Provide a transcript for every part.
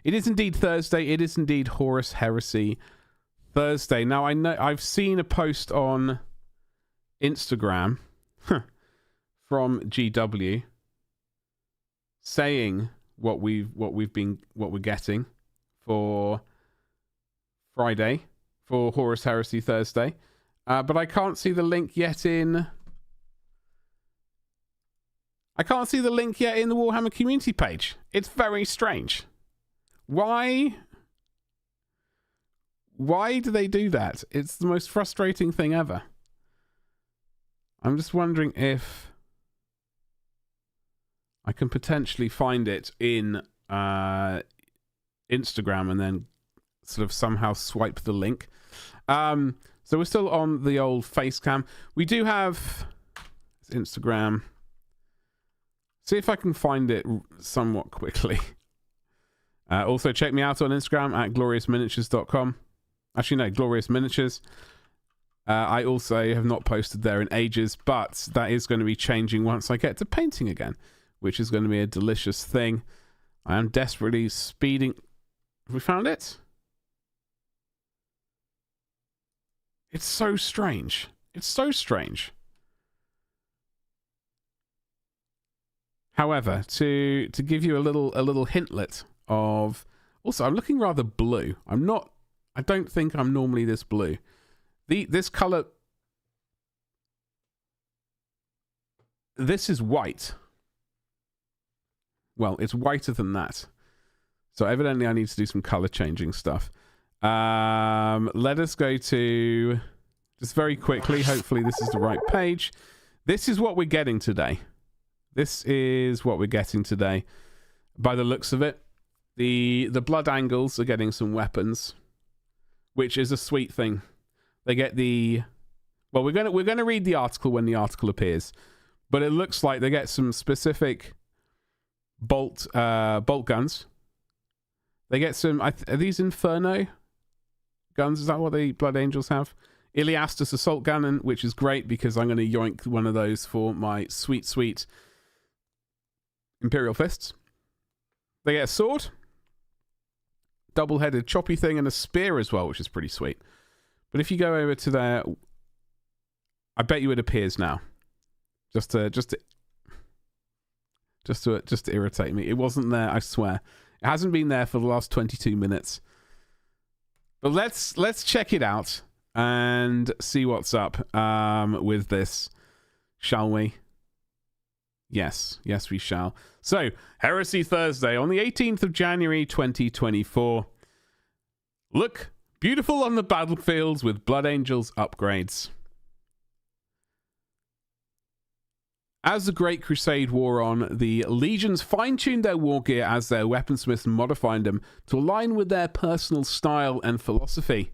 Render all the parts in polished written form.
It is indeed Thursday. It is indeed Horus Heresy Thursday. Now, I know I've seen a post on Instagram from GW saying what we're getting for Friday for Horus Heresy Thursday, but I can't see the link yet in. I can't see the link yet in the Warhammer community page. It's very strange. Why? Why do they do that? It's the most frustrating thing ever. I'm just wondering if I can potentially find it in Instagram and then sort of somehow swipe the link. So we're still on the old face cam. We do have Instagram. See if I can find it somewhat quickly. Also, check me out on Instagram at gloriousminiatures.com. Actually, no, Glorious Miniatures. I also have not posted there in ages, but that is going to be changing once I get to painting again, which is going to be a delicious thing. I am desperately speeding. Have we found it? It's so strange. It's so strange. However, to give you a little hintlet of, also I'm looking rather blue. I don't think I'm normally this blue. This color, this is white. Well, it's whiter than that. So evidently I need to do some color changing stuff. Let us go to, just very quickly, hopefully this is the right page. This is what we're getting today. This is what we're getting today. By the looks of it, the Blood Angles are getting some weapons, which is a sweet thing. They get the, well, we're gonna read the article when the article appears, but it looks like they get some specific bolt guns. They get some. Are these Inferno guns? Is that what the Blood Angels have? Iliastus assault cannon, which is great because I'm going to yoink one of those for my sweet Imperial fists. They get a sword, double-headed choppy thing, and a spear as well, which is pretty sweet. But if you go over to there, I bet you it appears now. Just to irritate me. It wasn't there, I swear. It hasn't been there for the last 22 minutes. But let's check it out and see what's up with this, shall we? Yes, we shall. So, Heresy Thursday on the 18th of January 2024. Look beautiful on the battlefields with Blood Angels upgrades. As the Great Crusade wore on, the Legions fine-tuned their war gear as their weaponsmiths modified them to align with their personal style and philosophy.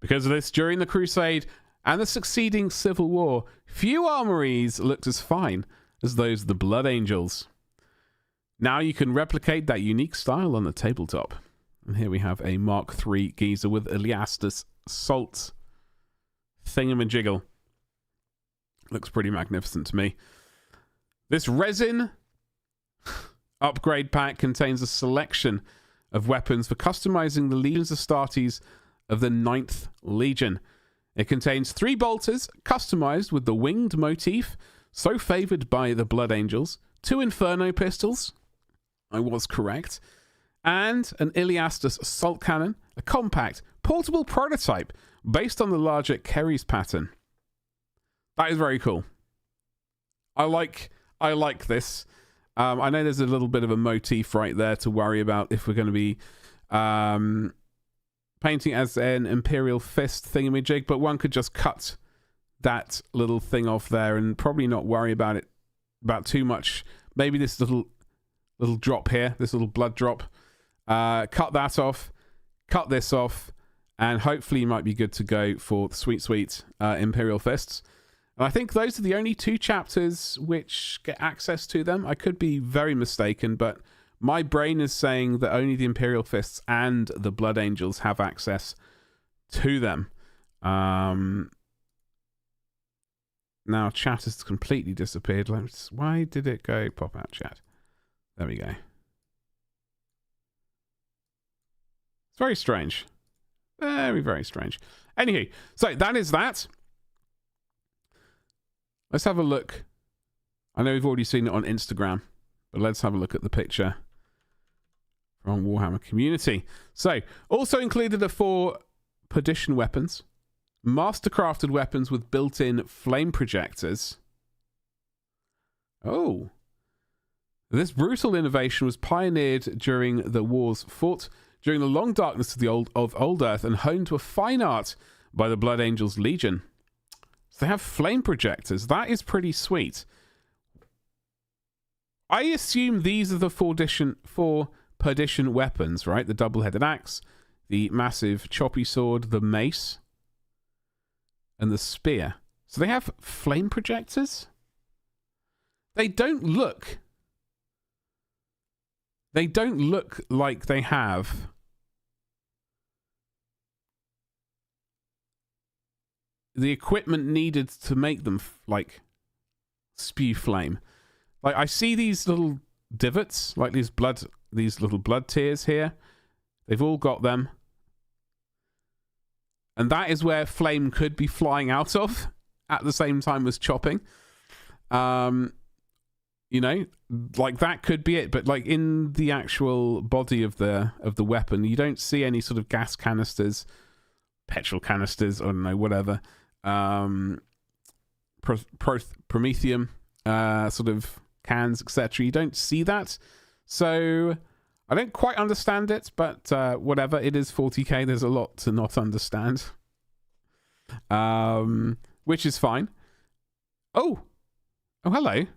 Because of this, during the Crusade and the succeeding Civil War, few armories looked as fine as those of the Blood Angels. Now you can replicate that unique style on the tabletop. And here we have a Mark III geezer with Iliastus Assault thingamajiggle. Looks pretty magnificent to me. This resin upgrade pack contains a selection of weapons for customizing the Legions Astartes of the 9th Legion. It contains 3 bolters customized with the winged motif, so favored by the Blood Angels, 2 Inferno pistols, I was correct, and an Iliastus assault cannon, a compact, portable prototype based on the larger Kerry's pattern. That is very cool. I like this. I know there's a little bit of a motif right there to worry about if we're going to be painting as an Imperial Fist thingamajig, but one could just cut that little thing off there and probably not worry about too much. Maybe this little drop here, this little blood drop, cut that off, cut this off, and hopefully you might be good to go for the sweet Imperial Fists. And I think those are the only 2 chapters which get access to them. I could be very mistaken, but my brain is saying that only the Imperial Fists and the Blood Angels have access to them. Now chat has completely disappeared. Why did it go pop out chat? There we go. It's very strange. Very, very strange. Anywho, so that is that. Let's have a look. I know we've already seen it on Instagram, but let's have a look at the picture from Warhammer community. So, also included are 4 perdition weapons, mastercrafted weapons with built-in flame projectors. Oh. This brutal innovation was pioneered during the wars fought during the long darkness of the old Earth and honed to a fine art by the Blood Angels Legion. So they have flame projectors. That is pretty sweet. I assume these are the 4 perdition weapons, right? The double-headed axe, the massive choppy sword, the mace, and the spear. So they have flame projectors? They don't look like they have the equipment needed to make them like spew flame. Like I see these little divots, like these little blood tears here. They've all got them. And that is where flame could be flying out of at the same time as chopping. You know, like that could be it, but like in the actual body of the weapon, you don't see any sort of gas canisters, petrol canisters, I don't know, whatever. Promethium sort of cans, etc. You don't see that, so I don't quite understand it, but whatever. It is 40k. There's a lot to not understand, which is fine. Oh, hello.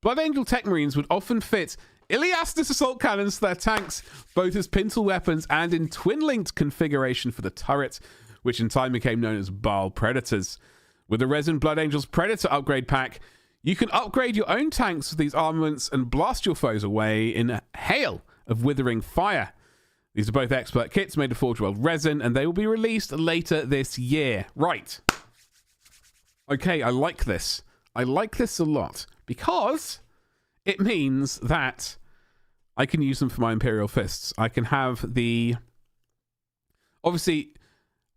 Blood Angel Tech Marines would often fit Iliastus assault cannons to their tanks, both as pintle weapons and in twin-linked configuration for the turret, which in time became known as Baal Predators. With the Resin Blood Angels Predator upgrade pack, you can upgrade your own tanks with these armaments and blast your foes away in a hail of withering fire. These are both expert kits made of forgeworld resin, and they will be released later this year. Right. Okay, I like this. I like this a lot, because it means that I can use them for my Imperial Fists. I can have the... Obviously,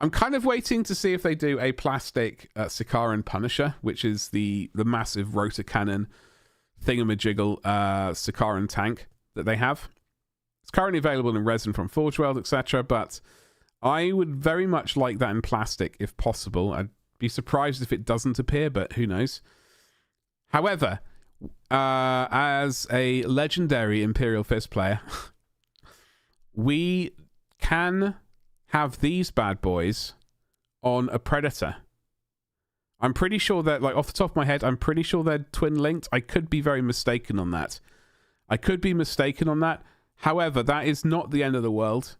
I'm kind of waiting to see if they do a plastic Sikaran Punisher, which is the massive rotor cannon thingamajiggle Sikaran tank that they have. It's currently available in resin from Forgeworld, etc., but I would very much like that in plastic if possible. I'd be surprised if it doesn't appear, but who knows. However, as a legendary Imperial Fist player, we can have these bad boys on a Predator. I'm pretty sure that, like, off the top of my head, I'm pretty sure they're twin-linked. I could be very mistaken on that. However, that is not the end of the world.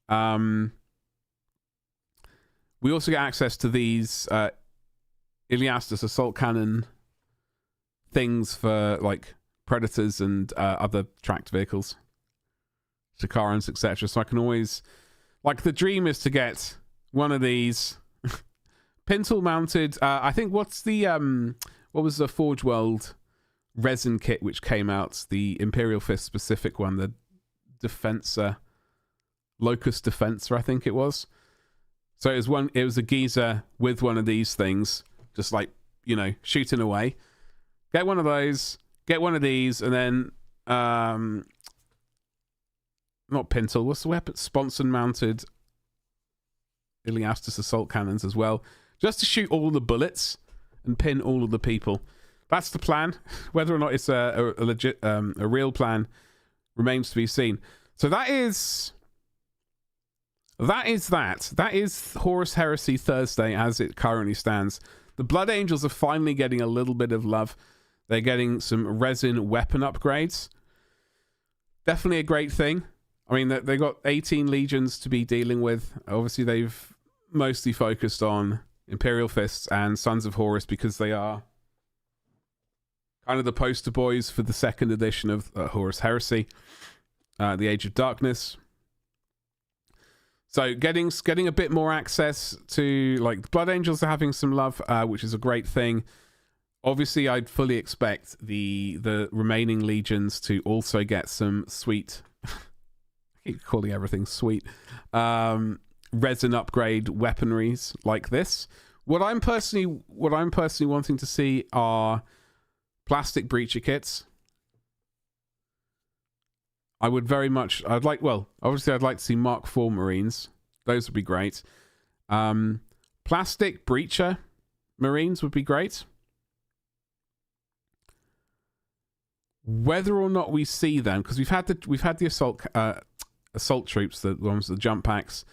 We also get access to these Iliastus assault cannon things for like Predators and other tracked vehicles, Sikarans, etc. So I can always, like, the dream is to get one of these pintle mounted. I think what was the Forge World resin kit which came out, the Imperial Fist specific one, the Defensor, Locust Defensor, I think it was. So it was a geezer with one of these things, just like, you know, shooting away. Get one of those, get one of these, and then not pintle, what's the weapon? Sponson mounted Iliastus assault cannons as well, just to shoot all the bullets and pin all of the people. That's the plan. Whether or not it's a legit a real plan remains to be seen. So that is Horus Heresy Thursday as it currently stands. The Blood Angels are finally getting a little bit of love. They're getting some resin weapon upgrades. Definitely a great thing. I mean, they got 18 legions to be dealing with. Obviously, they've mostly focused on Imperial Fists and Sons of Horus because they are kind of the poster boys for the second edition of Horus Heresy, the Age of Darkness. So getting a bit more access to, like, the Blood Angels are having some love, which is a great thing. Obviously, I'd fully expect the remaining legions to also get some sweet... keep calling everything sweet. Resin upgrade weaponries like this. What I'm personally wanting to see are plastic breacher kits. Obviously I'd like to see Mark IV Marines. Those would be great. Plastic breacher Marines would be great. Whether or not we see them, because we've had the assault troops, the ones, the jump packs.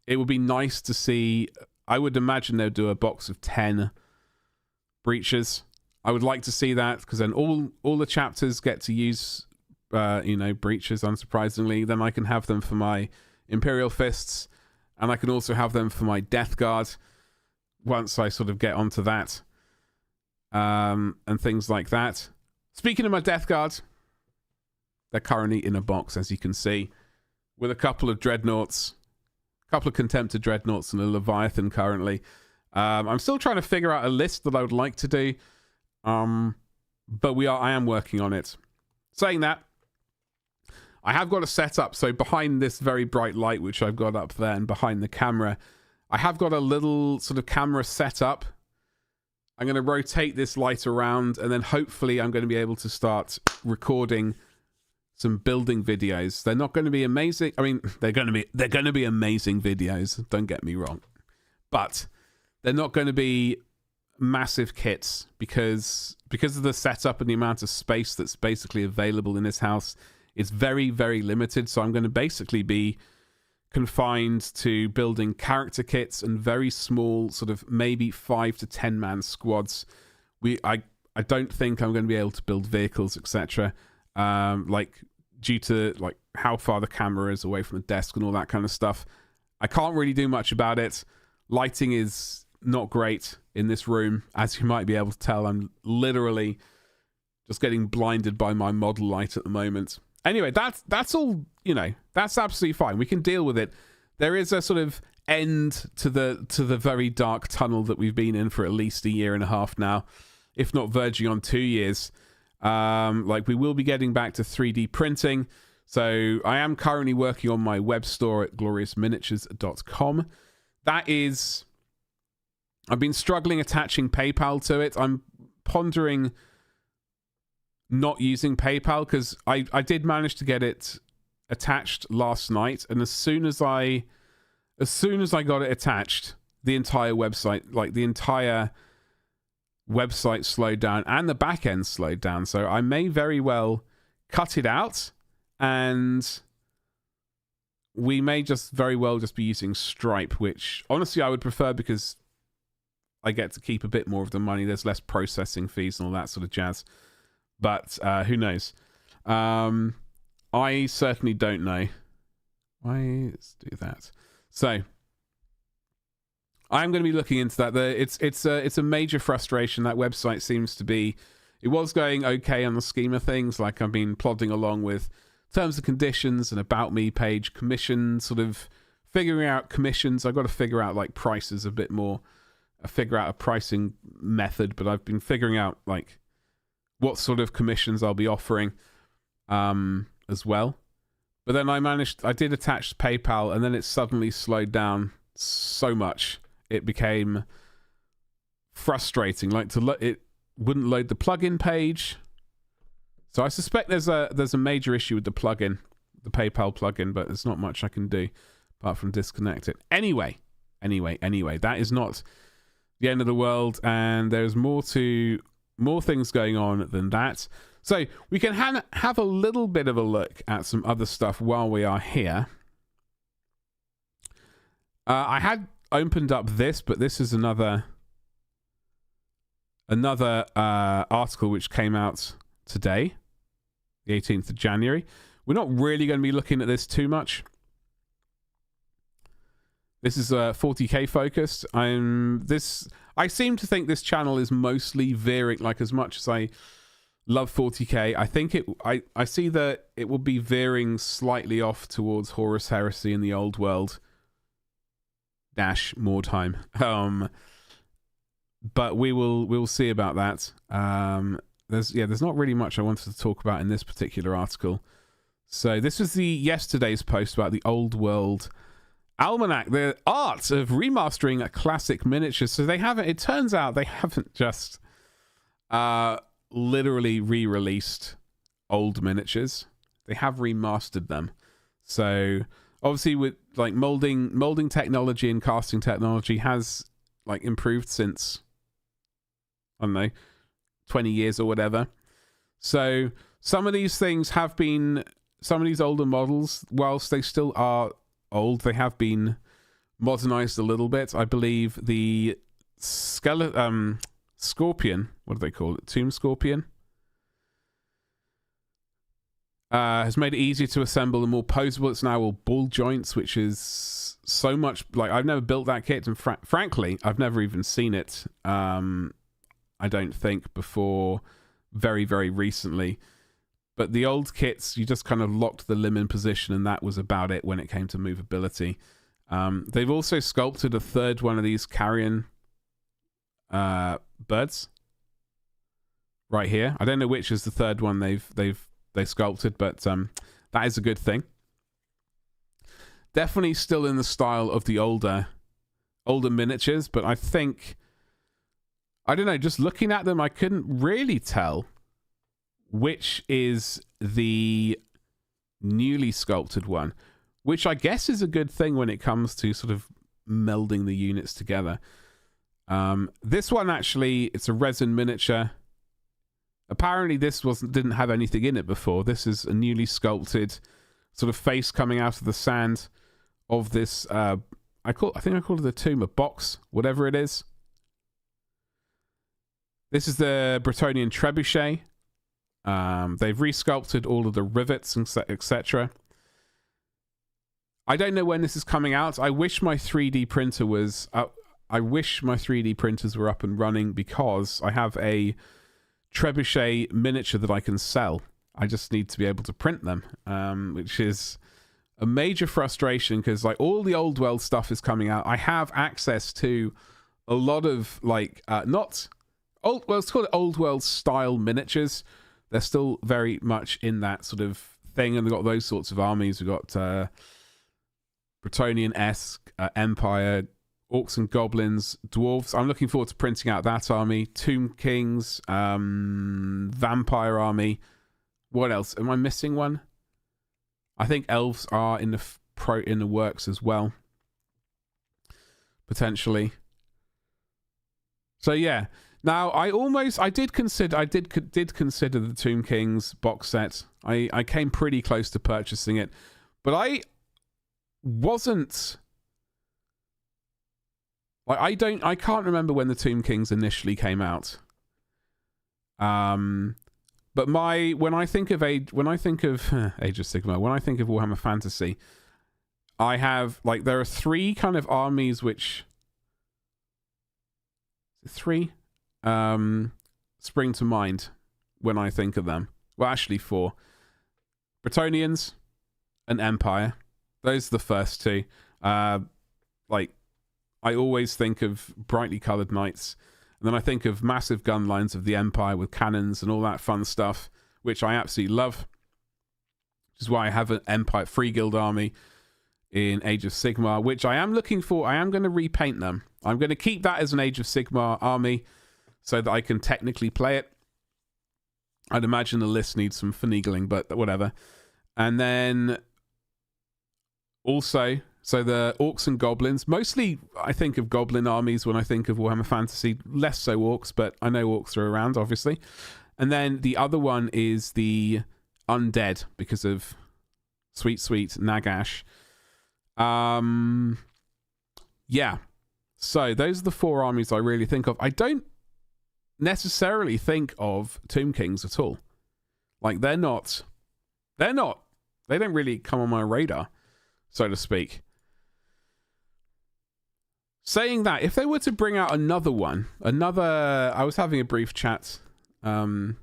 It would be nice to see. I would imagine they'll do a box of 10 breaches. I would like to see that, because then all the chapters get to use breaches, unsurprisingly. Then I can have them for my Imperial Fists, and I can also have them for my Death Guard once I sort of get onto that, and things like that. Speaking of my Death Guard, they're currently in a box, as you can see, with a couple of Dreadnoughts, a couple of Contemptor Dreadnoughts, and a Leviathan currently. I'm still trying to figure out a list that I would like to do, but I am working on it. Saying that, I have got a setup. So behind this very bright light, which I've got up there, and behind the camera, I have got a little sort of camera setup. I'm going to rotate this light around, and then hopefully I'm going to be able to start recording some building videos. They're not going to be amazing. I mean, they're going to be amazing videos. Don't get me wrong, but they're not going to be massive kits because of the setup and the amount of space that's basically available in this house. It's very, very limited. So I'm going to basically be confined to building character kits and very small, sort of maybe 5 to 10 man squads. I don't think I'm going to be able to build vehicles, etc. Due to like how far the camera is away from the desk and all that kind of stuff. I can't really do much about it. Lighting is not great in this room, as you might be able to tell. I'm literally just getting blinded by my model light at the moment. Anyway, that's all, that's absolutely fine. We can deal with it. There is a sort of end to the very dark tunnel that we've been in for at least a year and a half now, if not verging on 2 years. We will be getting back to 3D printing. So I am currently working on my web store at gloriousminiatures.com. I've been struggling attaching PayPal to it. I'm pondering not using PayPal, because I did manage to get it attached last night, and as soon as I got it attached, the entire website slowed down, and the back end slowed down. So I may very well cut it out, and we may just very well just be using Stripe, which honestly I would prefer, because I get to keep a bit more of the money. There's less processing fees and all that sort of jazz. But who knows? I certainly don't know. Let's do that. So I'm going to be looking into that. It's a major frustration. That website seems to be. It was going okay on the scheme of things. Like, I've been plodding along with terms and conditions and about me page, commission, sort of figuring out commissions. I've got to figure out like prices a bit more. Figure out a pricing method, but I've been figuring out like what sort of commissions I'll be offering as well. But then I did attach PayPal, and then it suddenly slowed down so much. It became frustrating. It wouldn't load the plugin page. So I suspect there's a major issue with the plugin, the PayPal plugin, but there's not much I can do apart from disconnect it. Anyway, that is not the end of the world, and there's more things going on than that. So we can have a little bit of a look at some other stuff while we are here. I had opened up this, but this is another article which came out today, the 18th of January. We're not really going to be looking at this too much. This is 40k focused. I seem to think this channel is mostly veering, like, as much as I love 40k, I think I see that it will be veering slightly off towards Horus Heresy in the old world - more time. But we'll see about that. There's not really much I wanted to talk about in this particular article. So this was the yesterday's post about the Old World Almanac, the art of remastering a classic miniature. So they haven't, it turns out they haven't just literally re-released old miniatures. They have remastered them. So obviously with like molding technology and casting technology has like improved since, I don't know, 20 years or whatever. So some of these things have been, some of these older models, whilst they still are old, they have been modernized a little bit. I believe the Scorpion, what do they call it? Tomb Scorpion? Has made it easier to assemble and more posable. It's now all ball joints, which is so much like, I've never built that kit, and frankly, I've never even seen it. I don't think before very, very recently. But the old kits, you just kind of locked the limb in position, and that was about it when it came to movability. They've also sculpted a third one of these carrion birds right here. I don't know which is the third one they sculpted, but that is a good thing. Definitely still in the style of the older miniatures, but I think, I don't know, just looking at them, I couldn't really tell which is the newly sculpted one, which I guess is a good thing when it comes to sort of melding the units together. This one actually, it's a resin miniature. Apparently this didn't have anything in it before. This is a newly sculpted sort of face coming out of the sand of this, I think I called it a tomb, a box, whatever it is. This is the Bretonnian trebuchet. They've resculpted all of the rivets, etc. I don't know when this is coming out. I wish my 3D printer was I wish my 3D printers were up and running, because I have a trebuchet miniature that I can sell. I just need to be able to print them, which is a major frustration, because like all the old world stuff is coming out. I have access to a lot of like not old, well, let's call it old world style miniatures. They're still very much in that sort of thing, and they've got those sorts of armies. We've got Bretonnian-esque, Empire, Orcs and Goblins, Dwarves. I'm looking forward to printing out that army. Tomb Kings, Vampire army. What else? Am I missing one? I think Elves are in the works as well, potentially. So yeah. Now, I did consider the Tomb Kings box set. I came pretty close to purchasing it, but I wasn't like, I can't remember when the Tomb Kings initially came out. But when I think of Age of Sigmar, when I think of Warhammer Fantasy, I have like, there are three kind of armies which spring to mind when I think of them. Well, actually four. Bretonnians and Empire. Those are the first two. Like, I always think of brightly coloured knights. And then I think of massive gun lines of the Empire with cannons and all that fun stuff, which I absolutely love. Which is why I have an Empire Free Guild army in Age of Sigmar, which I am looking for. I am going to repaint them. I'm going to keep that as an Age of Sigmar army so that I can technically play it. I'd imagine the list needs some finagling, but whatever. And then also, so the Orcs and Goblins. Mostly I think of Goblin armies when I think of Warhammer Fantasy. Less so Orcs, but I know Orcs are around, obviously. And then the other one is the Undead, because of sweet Nagash. Yeah. So those are the four armies I really think of. I don't necessarily think of Tomb Kings at all. Like, they don't really come on my radar, so to speak. Saying that, if they were to bring out another one, I was having a brief chat on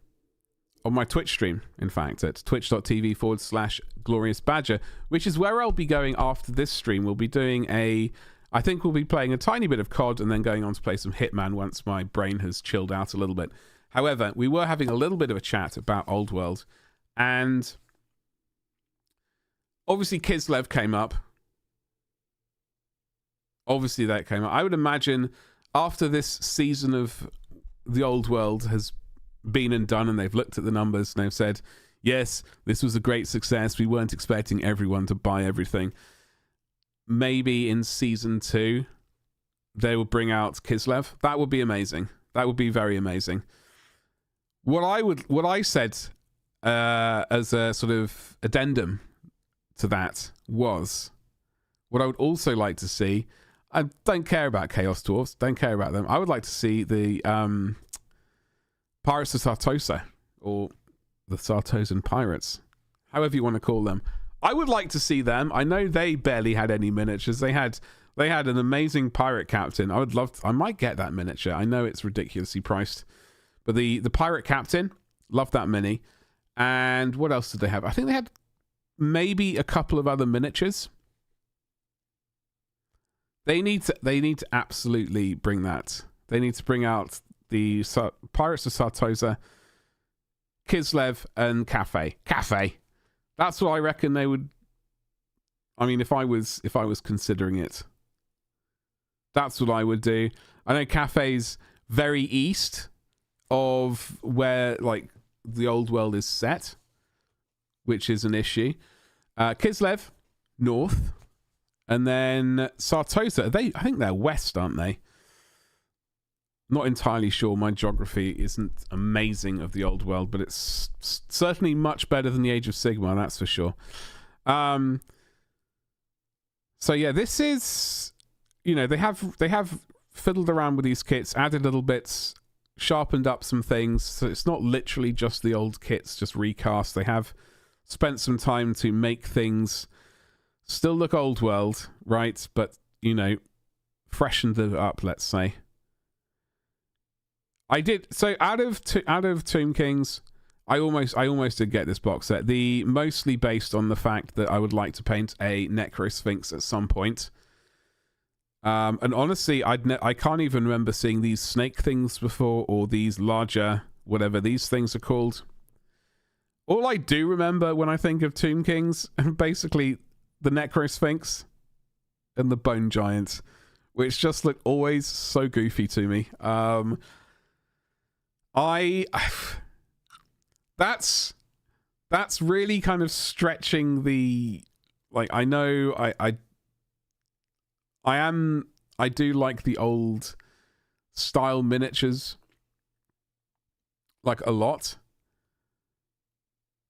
my Twitch stream, in fact, at twitch.tv/gloriousbadger, which is where I'll be going after this stream. We'll be doing I think we'll be playing a tiny bit of COD and then going on to play some Hitman once my brain has chilled out a little bit. However, we were having a little bit of a chat about Old World, and Obviously, Kislev came up. Obviously, that came up. I would imagine after this season of the old world has been and done, and they've looked at the numbers and they've said, yes, this was a great success. We weren't expecting everyone to buy everything. Maybe in season 2, they will bring out Kislev. That would be amazing. That would be very amazing. What I said as a sort of addendum to that was, what I would also like to see, I don't care about Chaos Dwarfs, don't care about them. I would like to see the Pirates of Sartosa, or the Sartosan Pirates, however you want to call them. I would like to see them. I know they barely had any miniatures. They had an amazing pirate captain. I might get that miniature. I know it's ridiculously priced, but the pirate captain, love that mini. And what else did they have? I think they had maybe a couple of other miniatures. They need to absolutely bring that. They need to bring out the Pirates of Sartosa, Kislev, and Cafe. That's what I reckon they would. I mean, if I was considering it, that's what I would do. I know Cafe's very east of where like the old world is set, which is an issue. Kislev, north, and then Sartosa. I think they're west, aren't they? Not entirely sure. My geography isn't amazing of the old world, but it's certainly much better than the Age of Sigmar, that's for sure. So yeah, this is, they have fiddled around with these kits, added little bits, sharpened up some things. So it's not literally just the old kits, just recast. They have spent some time to make things still look old world, right? But freshened it up, let's say. I did so out of Tomb Kings. I almost did get this box set. Mostly based on the fact that I would like to paint a Necro Sphinx at some point. And honestly, I can't even remember seeing these snake things before, or these larger whatever these things are called. All I do remember when I think of Tomb Kings, basically the Necro Sphinx and the Bone Giant, which just look always so goofy to me. That's really kind of stretching the, like, I know I do like the old style miniatures like a lot.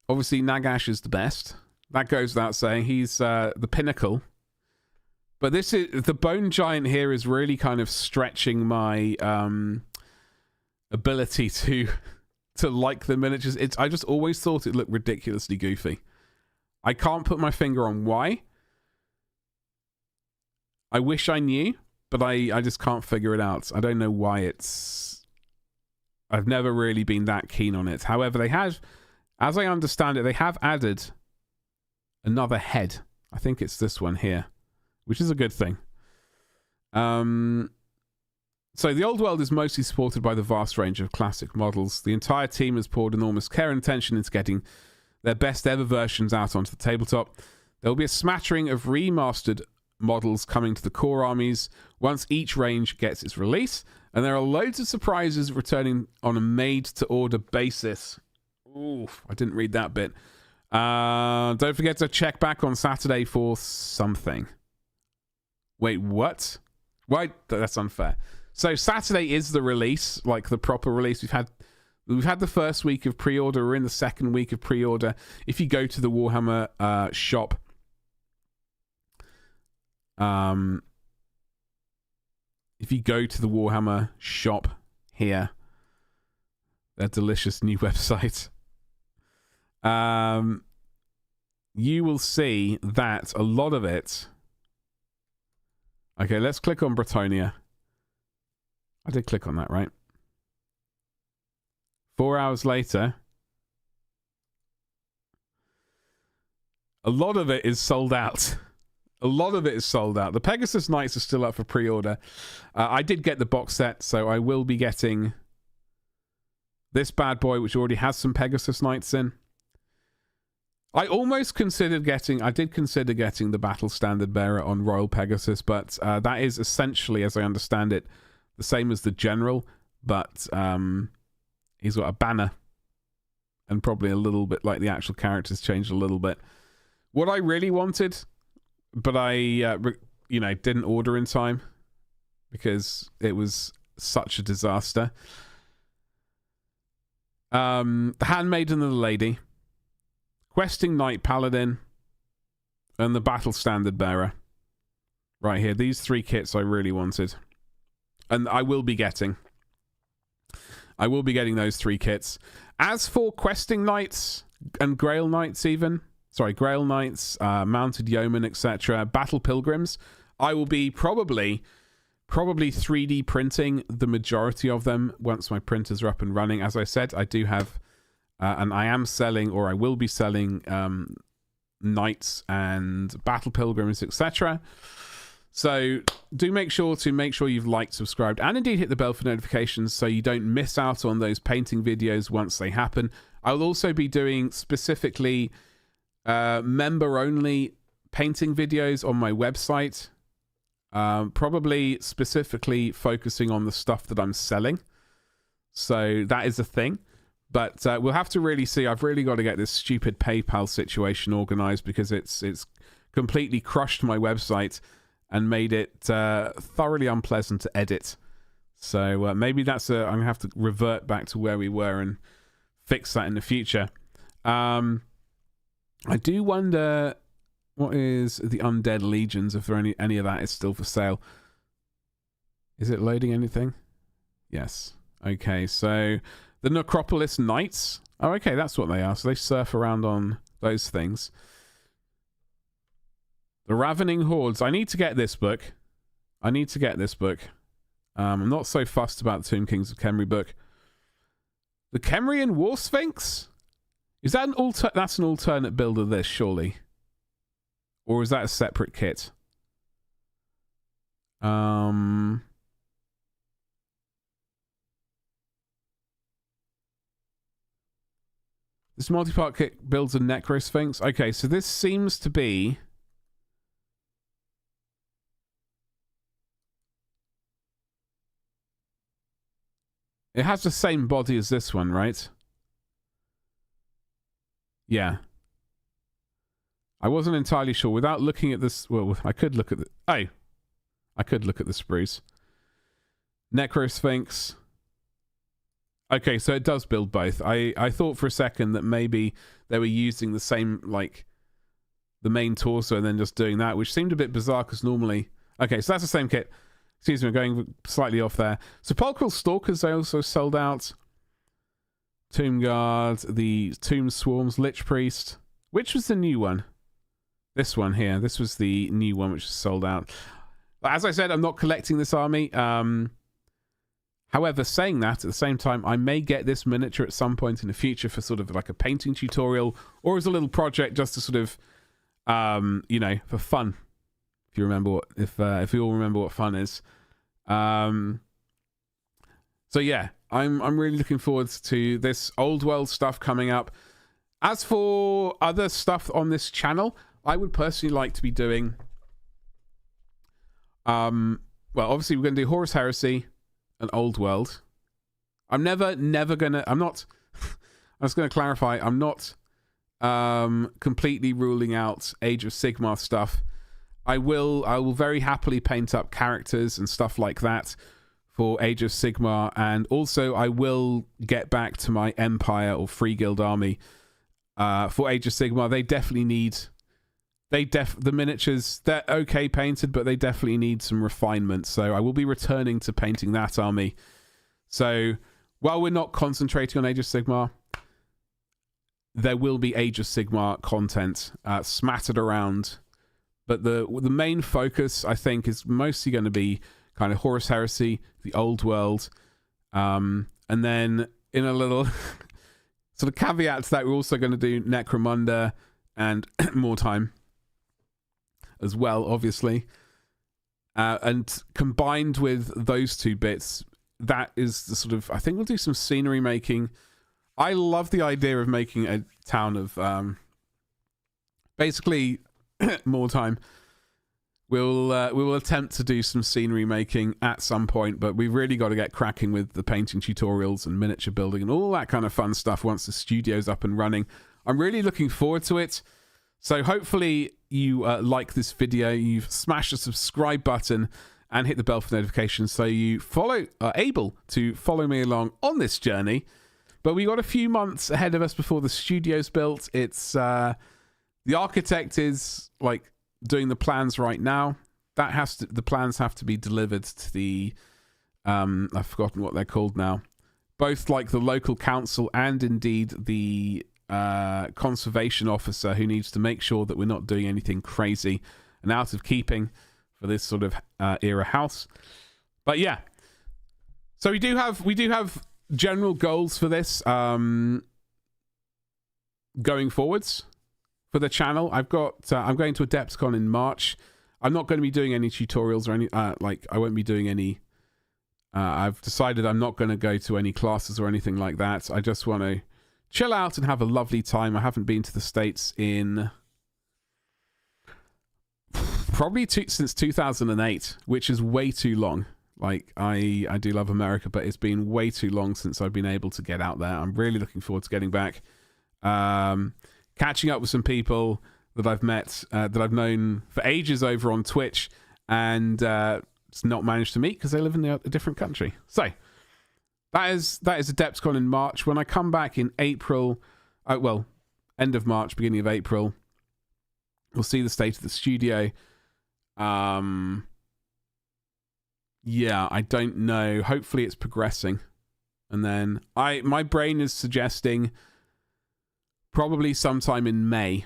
Obviously Nagash is the best, that goes without saying. He's the pinnacle, but the Bone Giant here is really kind of stretching my ability to like the miniatures. I just always thought it looked ridiculously goofy. I can't put my finger on why. I wish I knew, but I just can't figure it out. I don't know why I've never really been that keen on it. However, they have, as I understand it, they have added another head. I think it's this one here, which is a good thing. So the old world is mostly supported by the vast range of classic models. The entire team has poured enormous care and attention into getting their best ever versions out onto the tabletop. There will be a smattering of remastered models coming to the core armies once each range gets its release, and there are loads of surprises returning on a made-to-order basis. Ooh, I didn't read that bit. Don't forget to check back on Saturday for something. Wait, what? Why? That's unfair. So Saturday is the release, like the proper release. We've had the first week of pre-order. We're in the second week of pre-order. If you go to the Warhammer shop, here, their delicious new website, you will see that a lot of it. Okay, let's click on Bretonia. I did click on that, right? 4 hours later, a lot of it is sold out. A lot of it is sold out. The Pegasus Knights are still up for pre-order. I did get the box set, so I will be getting this bad boy, which already has some Pegasus Knights in. I almost considered getting, I did consider getting the Battle Standard Bearer on Royal Pegasus, but that is essentially, as I understand it, the same as the General, but he's got a banner and probably a little bit, like the actual characters changed a little bit. What I really wanted, but I, didn't order in time because it was such a disaster. The Handmaiden and the Lady, Questing Knight Paladin, and the Battle Standard Bearer. Right here. These 3 kits I really wanted. And I will be getting. I will be getting those 3 kits. As for Questing Knights and Grail Knights even, Grail Knights, Mounted Yeomen, etc., Battle Pilgrims, I will be probably 3D printing the majority of them once my printers are up and running. As I said, I do have... and I am selling, or I will be selling, Knights and Battle Pilgrims, etc. So do make sure you've liked, subscribed, and indeed hit the bell for notifications so you don't miss out on those painting videos once they happen. I'll also be doing specifically member-only painting videos on my website, probably specifically focusing on the stuff that I'm selling. So that is a thing. But we'll have to really see. I've really got to get this stupid PayPal situation organized because it's completely crushed my website and made it thoroughly unpleasant to edit. So maybe I'm going to have to revert back to where we were and fix that in the future. I do wonder what is the Undead Legions, if there any of that is still for sale. Is it loading anything? Yes. Okay, so... the Necropolis Knights. Oh, okay, that's what they are. So they surf around on those things. The Ravening Hordes. I need to get this book. I'm not so fussed about the Tomb Kings of Khemri book. The Khemrian War Sphinx? Is that that's an alternate build of this, surely? Or is that a separate kit? This multi-part kit builds a Necro Sphinx. Okay, so this seems to be... it has the same body as this one, right? Yeah. I wasn't entirely sure. Without looking at this... well, I could look at the... oh! I could look at the sprues. Necro Sphinx... okay, so it does build both. I thought for a second that maybe they were using the same, like, the main torso and then just doing that, which seemed a bit bizarre because normally... okay, so that's the same kit. Excuse me, I'm going slightly off there. Sepulchral Stalkers, they also sold out. Tomb Guard, the Tomb Swarms, Lich Priest. Which was the new one? This one here. This was the new one which is sold out. As I said, I'm not collecting this army. However, saying that, at the same time, I may get this miniature at some point in the future for sort of like a painting tutorial or as a little project just to sort of, for fun. If you remember if you all remember what fun is. So yeah, I'm really looking forward to this old world stuff coming up. As for other stuff on this channel, I would personally like to be doing, well, obviously we're going to do Horus Heresy, an old world. I'm never gonna, I'm not, I was going to clarify, I'm not completely ruling out Age of Sigmar stuff. I will very happily paint up characters and stuff like that for Age of Sigmar, and also I will get back to my Empire or Free Guild army for Age of Sigmar. They definitely need, the miniatures, they're okay painted, but they definitely need some refinement. So I will be returning to painting that army. So while we're not concentrating on Age of Sigmar, there will be Age of Sigmar content smattered around. But the main focus, I think, is mostly going to be kind of Horus Heresy, the old world. And then in a little sort of caveat to that, we're also going to do Necromunda and more time as well, obviously. And combined with those two bits, that is the sort of, I think we'll do some scenery making. I love the idea of making a town of basically more time. We will attempt to do some scenery making at some point, but we've really got to get cracking with the painting tutorials and miniature building and all that kind of fun stuff once the studio's up and running. I'm really looking forward to it. So hopefully you like this video, you've smashed the subscribe button and hit the bell for notifications so you are able to follow me along on this journey. But we got a few months ahead of us before the studio's built. It's the architect is like doing the plans right now. The plans have to be delivered to the I've forgotten what they're called now. Both like the local council and indeed the conservation officer, who needs to make sure that we're not doing anything crazy and out of keeping for this sort of era house. But yeah, so we do have general goals for this going forwards for the channel. I'm going to Adepticon in March. I'm not going to be doing any tutorials or any I won't be doing any I've decided I'm not going to go to any classes or anything like that. I just want to chill out and have a lovely time. I haven't been to the States in probably since 2008, which is way too long. Like, I do love America, but it's been way too long since I've been able to get out there. I'm really looking forward to getting back. Catching up with some people that I've met, that I've known for ages over on Twitch, and not managed to meet because they live in a different country. So, that is Adepticon in March. When I come back in April, end of March, beginning of April, we'll see the state of the studio. Yeah, I don't know. Hopefully it's progressing. And then my brain is suggesting probably sometime in May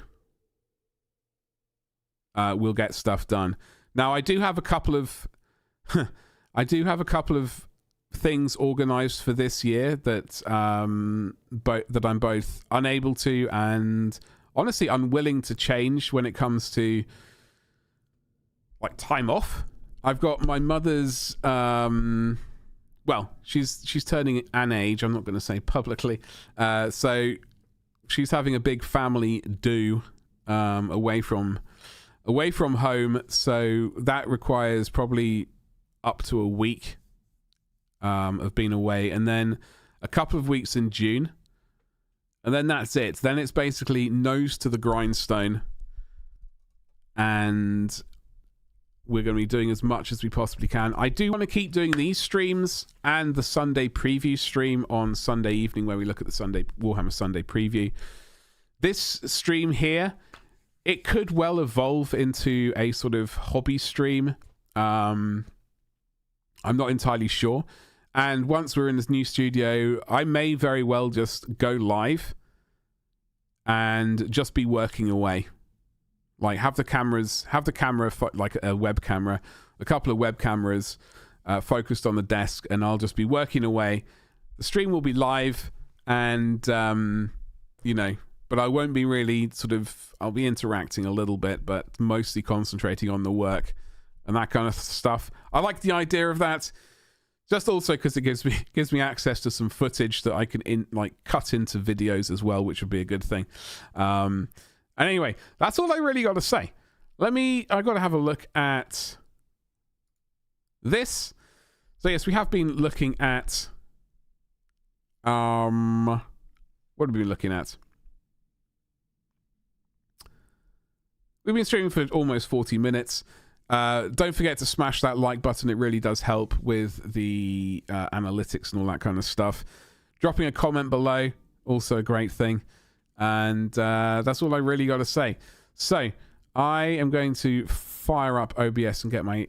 we'll get stuff done. Now I do have a couple of things organized for this year that I'm both unable to and honestly unwilling to change when it comes to like time off. I've got my mother's she's turning an age, I'm not going to say publicly, so she's having a big family do away from home, so that requires probably up to a week of being away, and then a couple of weeks in June, and then that's it. Then it's basically nose to the grindstone, and we're going to be doing as much as we possibly can. I do want to keep doing these streams and the Sunday preview stream on Sunday evening, where we look at the Warhammer Sunday preview. This stream here, it could well evolve into a sort of hobby stream. I'm not entirely sure. And once we're in this new studio, I may very well just go live and just be working away. Like have the camera, like a web camera, a couple of web cameras focused on the desk, and I'll just be working away. The stream will be live, and but I won't be really I'll be interacting a little bit, but mostly concentrating on the work and that kind of stuff. I like the idea of that, just also because it gives me access to some footage that I can cut into videos as well, which would be a good thing. And anyway, that's all I really got to say. I got to have a look at this. So yes, we have been looking at what have we been looking at? We've been streaming for almost 40 minutes. Don't forget to smash that like button. It really does help with the analytics and all that kind of stuff. Dropping a comment below, also a great thing. And that's all I really got to say. So I am going to fire up OBS and get my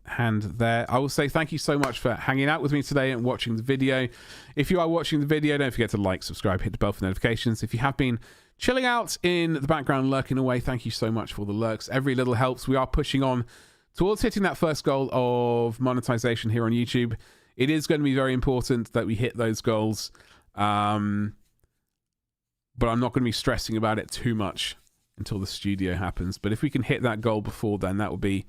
hand there. I will say thank you so much for hanging out with me today and watching the video. If you are watching the video, don't forget to like, subscribe, hit the bell for notifications. If you have been chilling out in the background, lurking away, thank you so much for the lurks. Every little helps. We are pushing on towards hitting that first goal of monetization here on YouTube. It is going to be very important that we hit those goals. But I'm not going to be stressing about it too much until the studio happens. But if we can hit that goal before then, that would be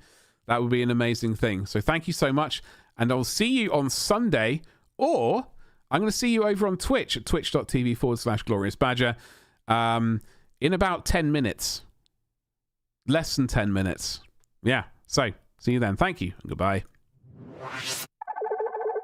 an amazing thing. So thank you so much, and I'll see you on Sunday, or I'm going to see you over on Twitch at twitch.tv/gloriousbadger. in about 10 minutes. Less than 10 minutes. Yeah, so see you then. Thank you and goodbye.